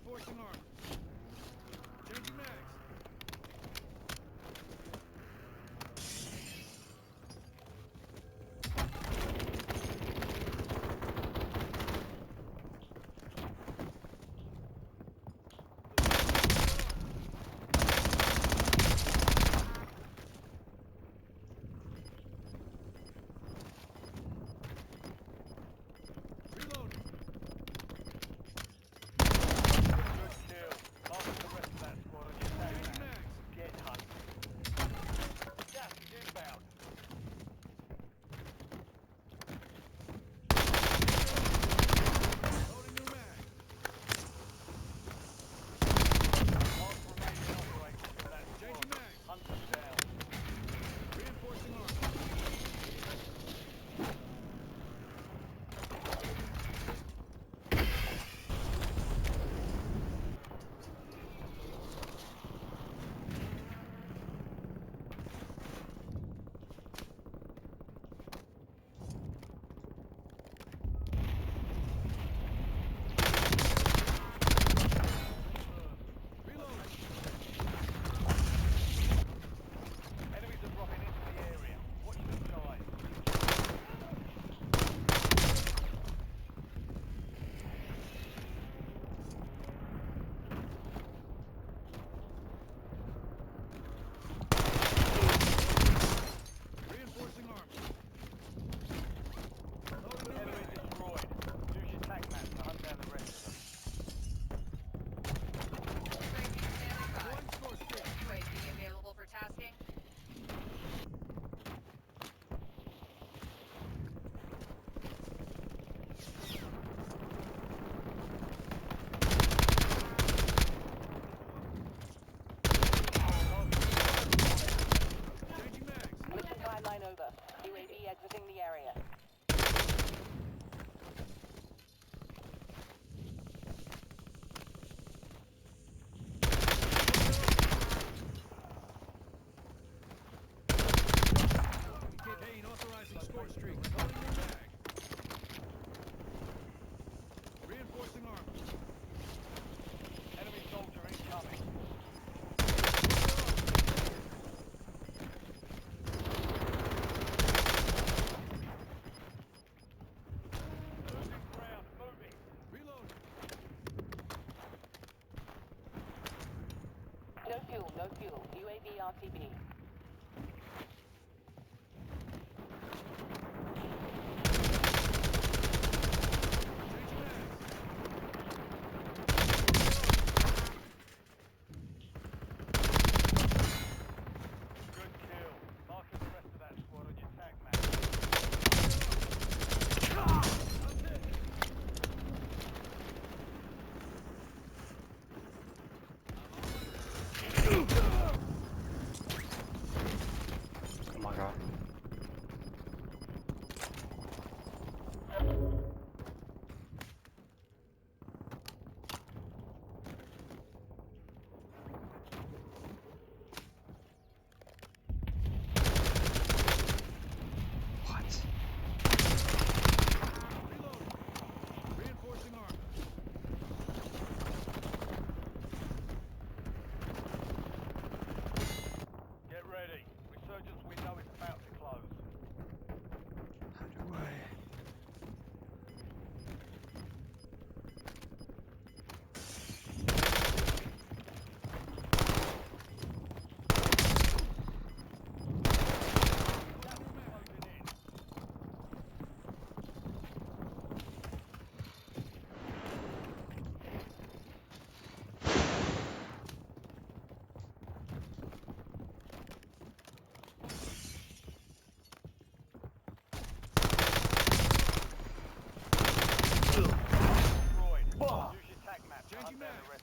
Reinforcing armor. Changing mags. Reloading. Good kill. Mark the rest of that squad on your tag Changing map. mags. Get hunted. Gas is inbound. Loading new mag. Mark remaining operators for that squad. Changing mags. Hunt them down. Reinforcing armor. Reloading. Enemies are dropping into the area. Watch the skies. Reinforcing armor. Loading new Enemy mag. destroyed. Use your tag map to hunt down the rest of them. One score streak. UAV available for tasking. Changing mags. Mission timeline over. UAV exiting the area. Kane authorizing score streak. Loading new mag. Reinforcing armor. Enemy soldier incoming. Losing ground. Moving. Reloading. No fuel, no fuel. UAV RTB. Changing mags. Good kill. Marking the rest of that squad on your tag map. I'm hit. Oh my god. What? Reloading. Reinforcing armor. Get ready. Resurgence window is about to close. How do I? Closing in. Destroyed. Use your tag map to Changing hunt down mags. the